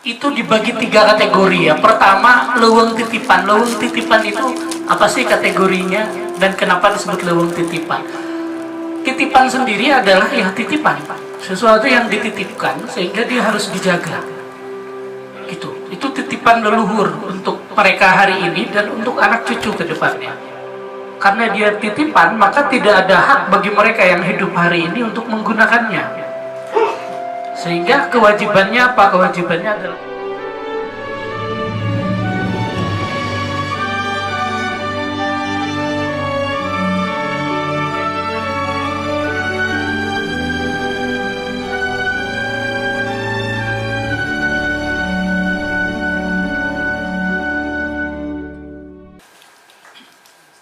itu dibagi 3 kategori ya. Pertama, leuweung titipan. Leuweung titipan itu apa sih kategorinya dan kenapa disebut leuweung titipan? Titipan sendiri adalah ya titipan, sesuatu yang dititipkan sehingga dia harus dijaga. Gitu. Itu titipan leluhur untuk mereka hari ini dan untuk anak cucu ke depannya. Karena dia titipan, maka tidak ada hak bagi mereka yang hidup hari ini untuk menggunakannya. Sehingga kewajibannya apa? Kewajibannya adalah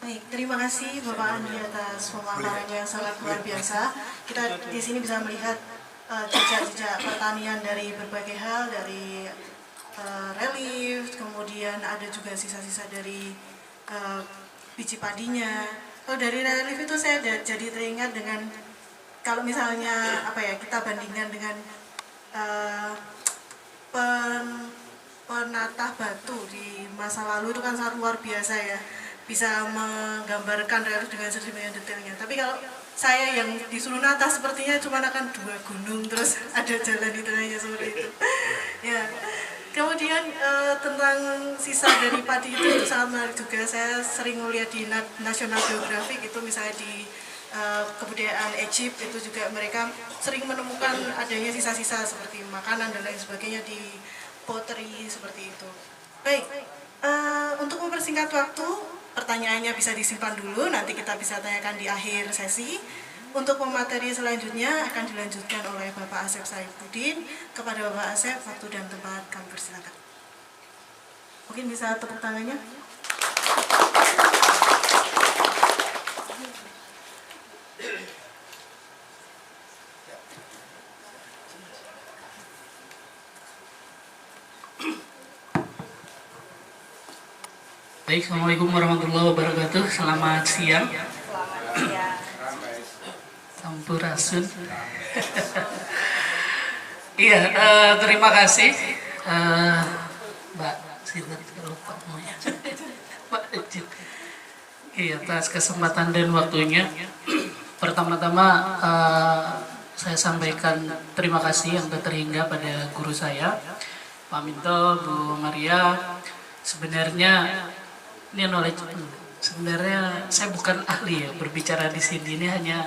Baik, terima kasih Bapak Andi atas pemaparannya yang sangat luar biasa. Kita di sini bisa melihat jejak-jejak pertanian dari berbagai hal, dari relief, kemudian ada juga sisa-sisa dari biji padinya. Kalau dari relief itu saya jadi teringat dengan kalau misalnya apa ya, kita bandingkan dengan penatah batu di masa lalu itu kan sangat luar biasa ya, bisa menggambarkan relief dengan sedemikian detailnya. Tapi kalau saya yang disuruh nata sepertinya cuma akan 2 gunung terus ada jalan di tengahnya seperti itu. Ya. Kemudian tentang sisa dari padi itu sangat menarik juga. Saya sering melihat di National Geographic itu, misalnya di kebudayaan Egypt itu juga mereka sering menemukan adanya sisa-sisa seperti makanan dan lain sebagainya di pottery seperti itu. Baik, untuk mempersingkat waktu, pertanyaannya bisa disimpan dulu, nanti kita bisa tanyakan di akhir sesi. Untuk pemateri selanjutnya akan dilanjutkan oleh Bapak Asep Saifuddin. Kepada Bapak Asep, waktu dan tempat kami persilakan. Mungkin bisa tepuk tangannya. baik. Assalamualaikum warahmatullahi wabarakatuh. Selamat siang. Selamat siang. Sampurasun. Iya, terima kasih Mbak Sinat, lupa namanya. Mbak Ejit. Iya, atas kesempatan dan waktunya. Pertama-tama saya sampaikan terima kasih yang tak terhingga pada guru saya, Pak Minto, Bu Maria. Sebenarnya ini knowledge, sebenarnya saya bukan ahli ya berbicara di sini, ini hanya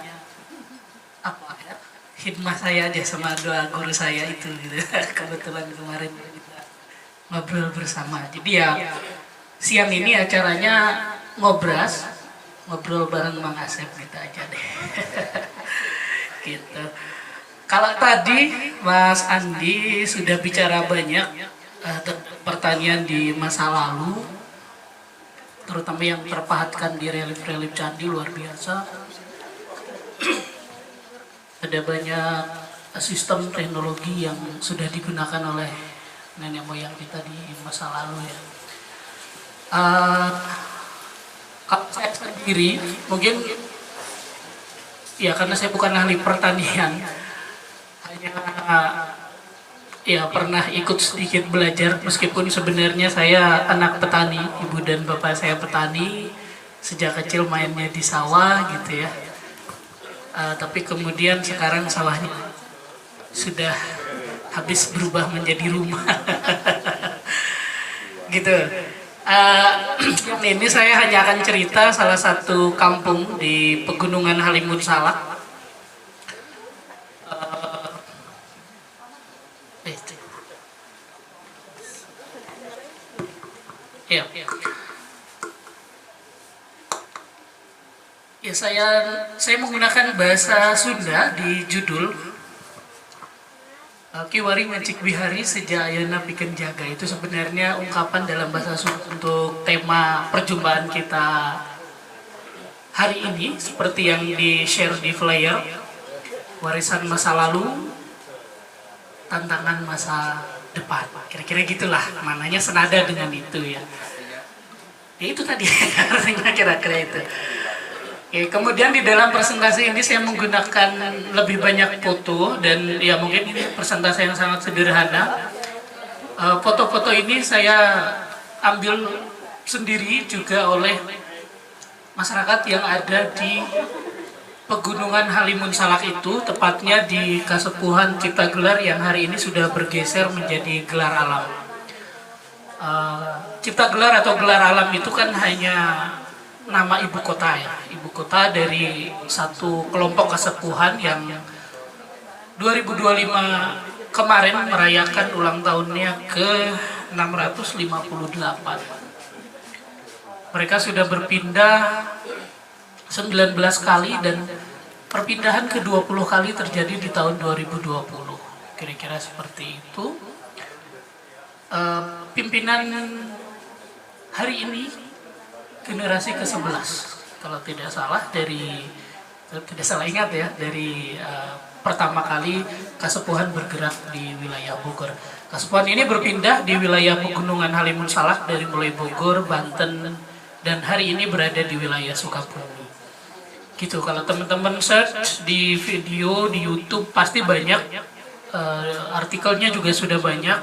apa ya, hikmah saya aja sama doa guru saya itu gitu. Kebetulan kemarin kita ngobrol bersama, jadi ya siang ini acaranya ngobrol bareng Mang Asep gitu aja deh. Gitu. Kalau tadi Mas Andi sudah bicara banyak pertanian di masa lalu, terutama yang terpahatkan di relief-relief candi, luar biasa. Ada banyak sistem teknologi yang sudah digunakan oleh nenek moyang kita di masa lalu ya. Kalau saya sendiri mungkin ya karena saya bukan ahli pertanian, hanya ya pernah ikut sedikit belajar, meskipun sebenarnya saya anak petani, ibu dan bapak saya petani, sejak kecil mainnya di sawah gitu ya. Tapi kemudian sekarang sawahnya sudah habis berubah menjadi rumah. Gitu. Yang ini saya hanya akan cerita salah satu kampung di Pegunungan Halimun Salak. Ya. Ya, saya menggunakan bahasa Sunda di judul Kiwari Mencik Bihari Sejak Ayeuna Pikeun Jaga. Itu sebenarnya ungkapan dalam bahasa Sunda untuk tema perjumpaan kita hari ini, seperti yang di-share di flyer, warisan masa lalu, tantangan masa depan. Kira-kira gitulah, maknanya senada dengan itu ya. Ya itu tadi artinya kira-kira itu. Oke, kemudian di dalam presentasi ini saya menggunakan lebih banyak foto, dan ya mungkin ini presentasi yang sangat sederhana. Foto-foto ini saya ambil sendiri juga oleh masyarakat yang ada di Pegunungan Halimun Salak itu, tepatnya di Kasepuhan Cipta Gelar yang hari ini sudah bergeser menjadi Gelar Alam. Cipta Gelar atau Gelar Alam itu kan hanya nama ibu kota ya, ibu kota dari satu kelompok kasepuhan yang 2025 kemarin merayakan ulang tahunnya ke 658. Mereka sudah berpindah 19 kali dan perpindahan ke-20 kali terjadi di tahun 2020. Kira-kira seperti itu. Pimpinan hari ini generasi ke-11 kalau tidak salah ingat ya, dari pertama kali Kasepuhan bergerak di wilayah Bogor. Kasepuhan ini berpindah di wilayah Pegunungan Halimun Salak dari mulai Bogor, Banten, dan hari ini berada di wilayah Sukabumi. Gitu, kalau teman-teman search di video di YouTube pasti banyak, artikelnya juga sudah banyak.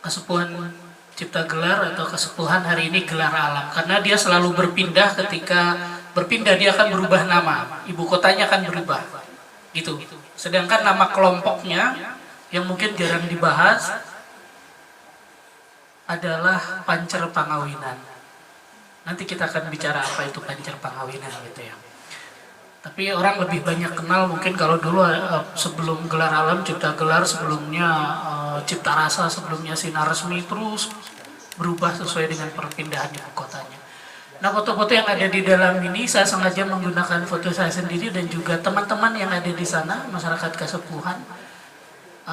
Kasepuhan Cipta Gelar atau Kasepuhan hari ini Gelar Alam, karena dia selalu berpindah. Ketika berpindah dia akan berubah nama, ibu kotanya akan berubah gitu. Sedangkan nama kelompoknya yang mungkin jarang dibahas adalah Pancer Pangawinan. Nanti kita akan bicara apa itu Pancer Pangawinan gitu ya. Tapi orang lebih banyak kenal mungkin kalau dulu sebelum Gelar Alam, Cipta Gelar, sebelumnya Cipta Rasa, sebelumnya Sinar Resmi, terus berubah sesuai dengan perpindahan ibu kotanya. Nah, foto-foto yang ada di dalam ini saya sengaja menggunakan foto saya sendiri dan juga teman-teman yang ada di sana, masyarakat Kasepuhan.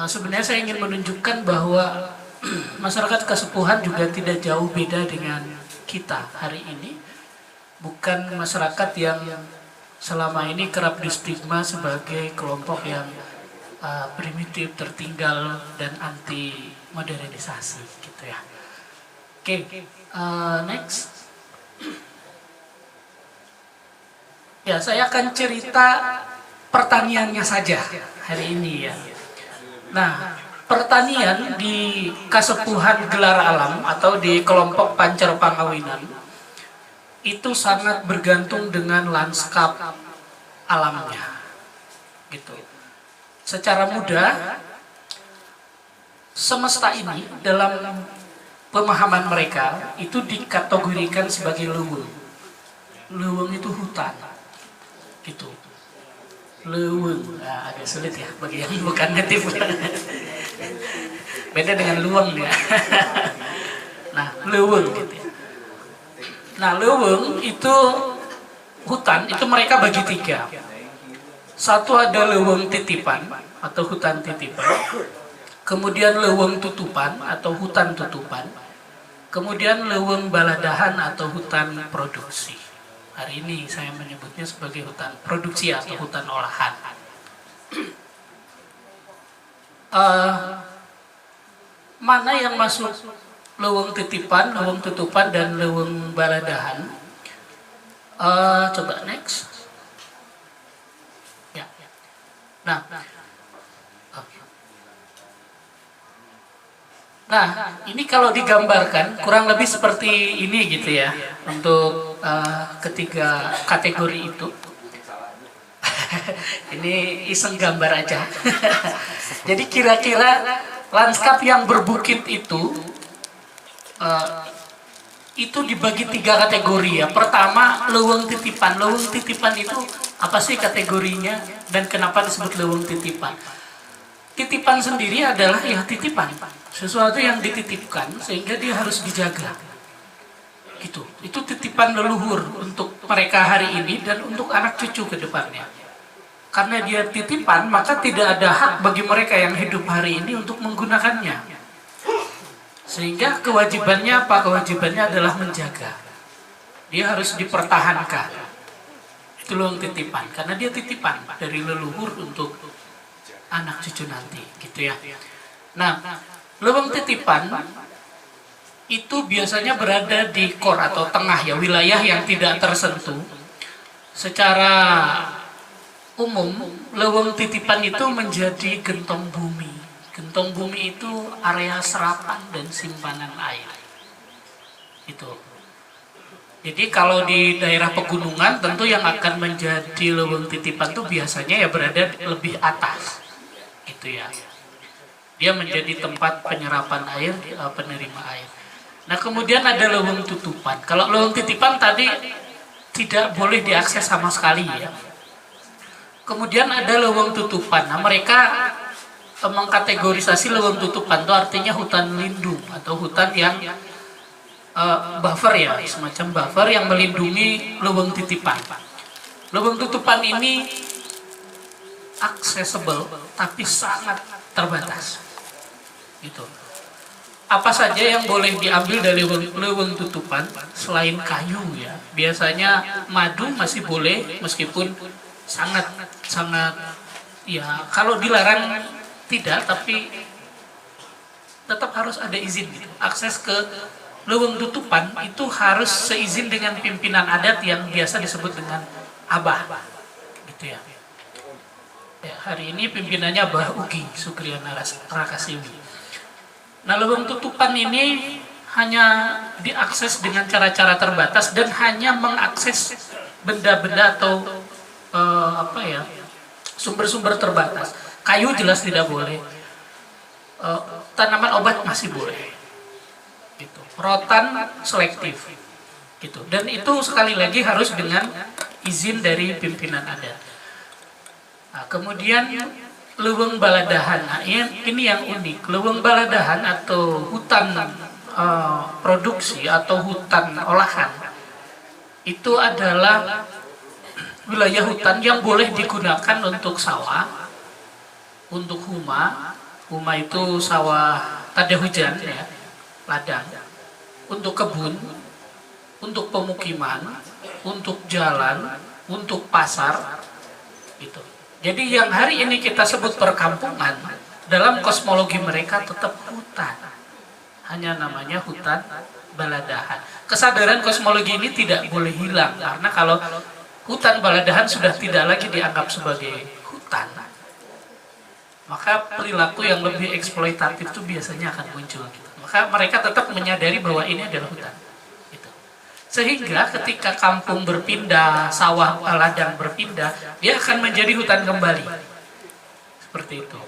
Sebenarnya saya ingin menunjukkan bahwa masyarakat Kasepuhan juga tidak jauh beda dengan kita hari ini. Bukan masyarakat yang selama ini kerap distigma sebagai kelompok yang primitif, tertinggal, dan anti modernisasi gitu ya. Oke, next. Ya, saya akan cerita pertaniannya saja hari ini ya. Nah, pertanian di Kasepuhan Gelar Alam atau di kelompok Pancer Pangawinan itu sangat bergantung dengan lanskap alamnya, gitu. Secara mudah, semesta ini dalam pemahaman mereka itu dikategorikan sebagai leuweung. Leuweung itu hutan, gitu. Leuweung, nah, agak sulit ya bagi yang bukan native. Beda dengan luweng ya. Nah, leuweung gitu ya. Nah, leuweung itu hutan, itu mereka bagi tiga. Satu ada leuweung titipan atau hutan titipan. Kemudian leuweung tutupan atau hutan tutupan. Kemudian leuweung baladahan atau hutan produksi. Hari ini saya menyebutnya sebagai hutan produksi atau hutan olahan. Mana yang masuk leuweung titipan, leuweung tutupan, dan leuweung baladahan? Coba next. Ya. Nah, nah, ini kalau digambarkan kurang lebih seperti ini gitu ya untuk ketiga kategori itu. Ini iseng gambar aja. Jadi kira-kira lanskap yang berbukit itu dibagi tiga kategori ya. Pertama, leuweung titipan. Leuweung titipan itu apa sih kategorinya dan kenapa disebut leuweung titipan? Titipan sendiri adalah ya titipan, sesuatu yang dititipkan sehingga dia harus dijaga. Gitu. Itu titipan leluhur untuk mereka hari ini dan untuk anak cucu ke depannya. Karena dia titipan, maka tidak ada hak bagi mereka yang hidup hari ini untuk menggunakannya. Sehingga kewajibannya apa? Kewajibannya adalah menjaga. Dia harus dipertahankan. Itu leuweung titipan, karena dia titipan dari leluhur untuk anak cucu nanti, gitu ya. Nah, leuweung titipan itu biasanya berada di core atau tengah ya, wilayah yang tidak tersentuh. Secara umum, leuweung titipan itu menjadi gentong bumi Gentong bumi itu area serapan dan simpanan air. Itu. Jadi kalau di daerah pegunungan tentu yang akan menjadi leuweung titipan itu biasanya ya berada lebih atas. Gitu ya. Dia menjadi tempat penyerapan air, penerima air. Nah, kemudian ada leuweung tutupan. Kalau leuweung titipan tadi tidak boleh diakses sama sekali ya. Kemudian ada leuweung tutupan. Nah, mereka mengkategorisasi leuweung tutupan itu artinya hutan lindung atau hutan yang buffer ya, semacam buffer yang melindungi leuweung titipan. Leuweung tutupan ini accessible tapi sangat terbatas. Gitu. Apa saja yang boleh diambil dari leuweung tutupan selain kayu ya? Biasanya madu masih boleh meskipun sangat ya kalau dilarang tidak, tapi tetap harus ada izin gitu. Akses ke leuweung tutupan itu harus seizin dengan pimpinan adat yang biasa disebut dengan abah, gitu ya. Ya, hari ini pimpinannya Abah Ugi Sukriana Rakasiwi. Nah, leuweung tutupan ini hanya diakses dengan cara-cara terbatas dan hanya mengakses benda-benda atau sumber-sumber terbatas. Kayu jelas tidak boleh. Tanaman obat masih boleh. Gitu. Rotan selektif. Gitu. Dan itu sekali lagi harus dengan izin dari pimpinan adat. Nah, kemudian leuweung baladahan. Nah, ini yang unik. Leuweung baladahan atau hutan produksi atau hutan olahan itu adalah wilayah hutan yang boleh digunakan untuk sawah, untuk huma itu sawah tada hujan ya, ladang, untuk kebun, untuk pemukiman, untuk jalan, untuk pasar, gitu. Jadi yang hari ini kita sebut perkampungan, dalam kosmologi mereka tetap hutan, hanya namanya hutan baladahan. Kesadaran kosmologi ini tidak boleh hilang, karena kalau hutan baladahan sudah tidak lagi dianggap sebagai hutan, maka perilaku yang lebih eksploitatif itu biasanya akan muncul. Gitu. Maka mereka tetap menyadari bahwa ini adalah hutan. Gitu. Sehingga ketika kampung berpindah, sawah ladang berpindah, dia akan menjadi hutan kembali. Seperti itu.